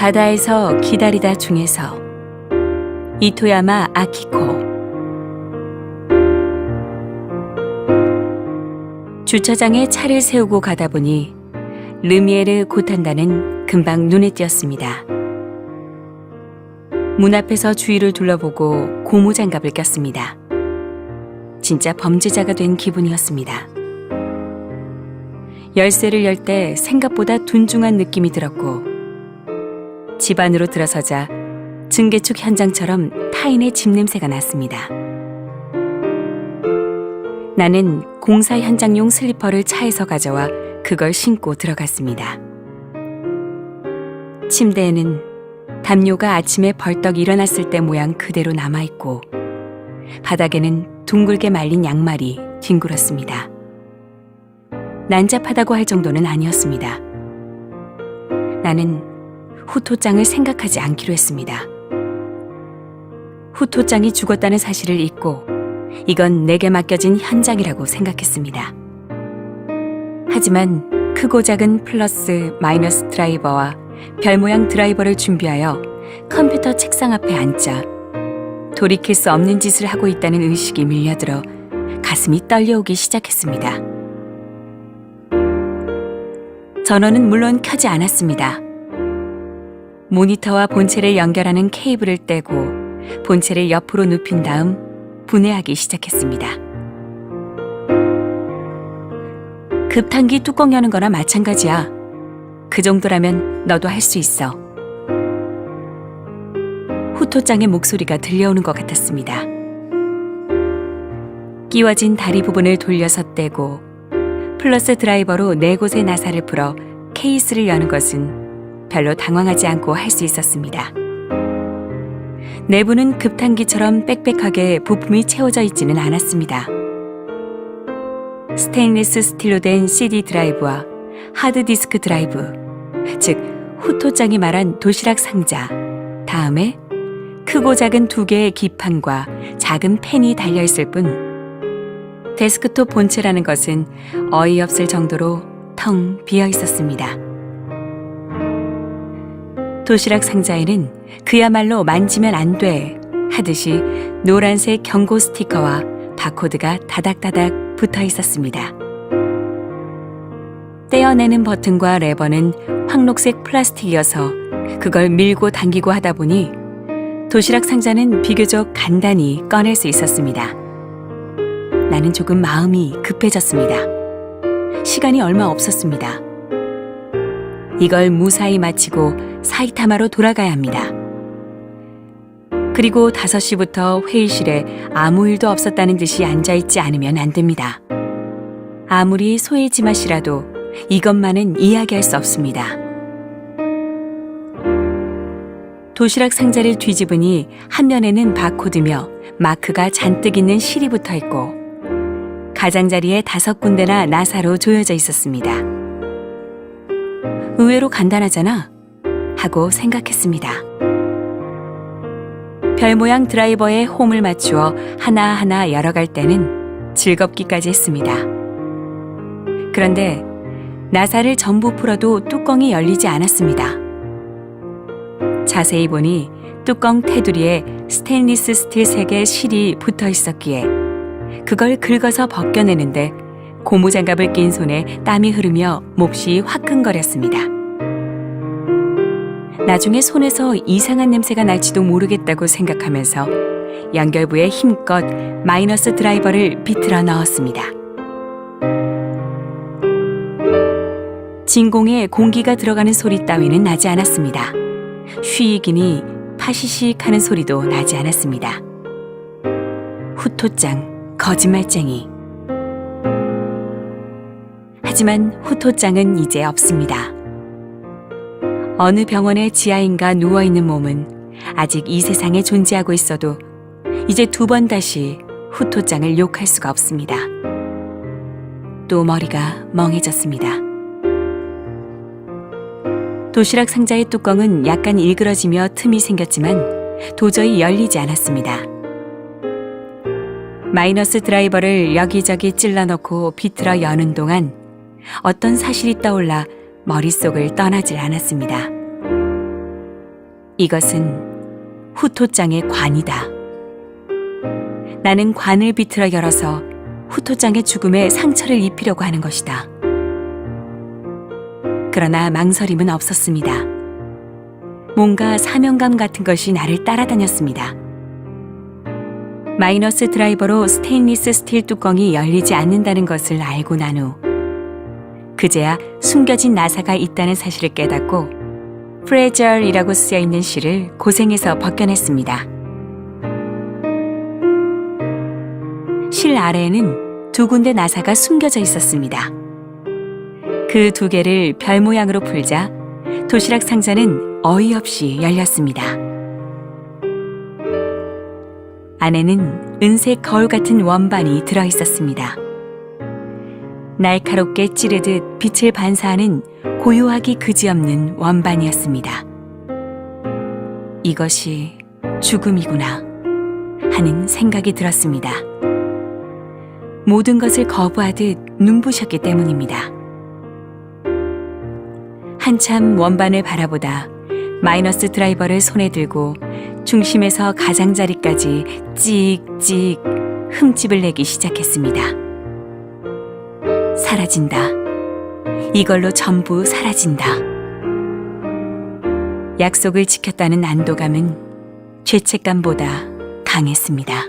바다에서 기다리다 중에서 이토야마 아키코. 주차장에 차를 세우고 가다 보니 르미에르 고탄다는 금방 눈에 띄었습니다. 문 앞에서 주위를 둘러보고 고무장갑을 꼈습니다. 진짜 범죄자가 된 기분이었습니다. 열쇠를 열 때 생각보다 둔중한 느낌이 들었고, 집 안으로 들어서자 증개축 현장처럼 타인의 집 냄새가 났습니다. 나는 공사 현장용 슬리퍼를 차에서 가져와 그걸 신고 들어갔습니다. 침대에는 담요가 아침에 벌떡 일어났을 때 모양 그대로 남아있고, 바닥에는 둥글게 말린 양말이 뒹굴었습니다. 난잡하다고 할 정도는 아니었습니다. 나는 후토짱을 생각하지 않기로 했습니다. 후토짱이 죽었다는 사실을 잊고 이건 내게 맡겨진 현장이라고 생각했습니다. 하지만 크고 작은 플러스 마이너스 드라이버와 별 모양 드라이버를 준비하여 컴퓨터 책상 앞에 앉자 돌이킬 수 없는 짓을 하고 있다는 의식이 밀려들어 가슴이 떨려오기 시작했습니다. 전원은 물론 켜지 않았습니다. 모니터와 본체를 연결하는 케이블을 떼고 본체를 옆으로 눕힌 다음 분해하기 시작했습니다. 급탄기 뚜껑 여는 거나 마찬가지야. 그 정도라면 너도 할 수 있어. 후토짱의 목소리가 들려오는 것 같았습니다. 끼워진 다리 부분을 돌려서 떼고 플러스 드라이버로 4곳의 나사를 풀어 케이스를 여는 것은 별로 당황하지 않고 할 수 있었습니다. 내부는 급탄기처럼 빽빽하게 부품이 채워져 있지는 않았습니다. 스테인리스 스틸로 된 CD 드라이브와 하드디스크 드라이브, 즉 후토짱이 말한 도시락 상자, 다음에 크고 작은 2개의 기판과 작은 펜이 달려있을 뿐 데스크톱 본체라는 것은 어이없을 정도로 텅 비어 있었습니다. 도시락 상자에는 그야말로 만지면 안 돼 하듯이 노란색 경고 스티커와 바코드가 다닥다닥 붙어 있었습니다. 떼어내는 버튼과 레버는 황록색 플라스틱이어서 그걸 밀고 당기고 하다 보니 도시락 상자는 비교적 간단히 꺼낼 수 있었습니다. 나는 조금 마음이 급해졌습니다. 시간이 얼마 없었습니다. 이걸 무사히 마치고 사이타마로 돌아가야 합니다. 그리고 5시부터 회의실에 아무 일도 없었다는 듯이 앉아있지 않으면 안 됩니다. 아무리 소에지마시라도 이것만은 이야기할 수 없습니다. 도시락 상자를 뒤집으니 한 면에는 바코드며 마크가 잔뜩 있는 실이 붙어 있고 가장자리에 5군데나 나사로 조여져 있었습니다. 의외로 간단하잖아 하고 생각했습니다. 별 모양 드라이버에 홈을 맞추어 하나하나 열어갈 때는 즐겁기까지 했습니다. 그런데 나사를 전부 풀어도 뚜껑이 열리지 않았습니다. 자세히 보니 뚜껑 테두리에 스테인리스 스틸 색의 실이 붙어 있었기에 그걸 긁어서 벗겨내는데 고무장갑을 낀 손에 땀이 흐르며 몹시 화끈거렸습니다. 나중에 손에서 이상한 냄새가 날지도 모르겠다고 생각하면서 연결부에 힘껏 마이너스 드라이버를 비틀어 넣었습니다. 진공에 공기가 들어가는 소리 따위는 나지 않았습니다. 쉬이기니 파시식 하는 소리도 나지 않았습니다. 후토짱, 거짓말쟁이. 하지만 후토짱은 이제 없습니다. 어느 병원의 지하인가 누워있는 몸은 아직 이 세상에 존재하고 있어도 이제 2번 다시 후토짱을 욕할 수가 없습니다. 또 머리가 멍해졌습니다. 도시락 상자의 뚜껑은 약간 일그러지며 틈이 생겼지만 도저히 열리지 않았습니다. 마이너스 드라이버를 여기저기 찔러넣고 비틀어 여는 동안 어떤 사실이 떠올라 머릿속을 떠나질 않았습니다. 이것은 후토장의 관이다. 나는 관을 비틀어 열어서 후토장의 죽음에 상처를 입히려고 하는 것이다. 그러나 망설임은 없었습니다. 뭔가 사명감 같은 것이 나를 따라다녔습니다. 마이너스 드라이버로 스테인리스 스틸 뚜껑이 열리지 않는다는 것을 알고 난 후 그제야 숨겨진 나사가 있다는 사실을 깨닫고 프레저이라고 쓰여있는 실을 고생해서 벗겨냈습니다. 실 아래에는 두 군데 나사가 숨겨져 있었습니다. 그 두 개를 별 모양으로 풀자 도시락 상자는 어이없이 열렸습니다. 안에는 은색 거울 같은 원반이 들어있었습니다. 날카롭게 찌르듯 빛을 반사하는 고요하기 그지없는 원반이었습니다. 이것이 죽음이구나 하는 생각이 들었습니다. 모든 것을 거부하듯 눈부셨기 때문입니다. 한참 원반을 바라보다 마이너스 드라이버를 손에 들고 중심에서 가장자리까지 찍찍 흠집을 내기 시작했습니다. 사라진다. 이걸로 전부 사라진다. 약속을 지켰다는 안도감은 죄책감보다 강했습니다.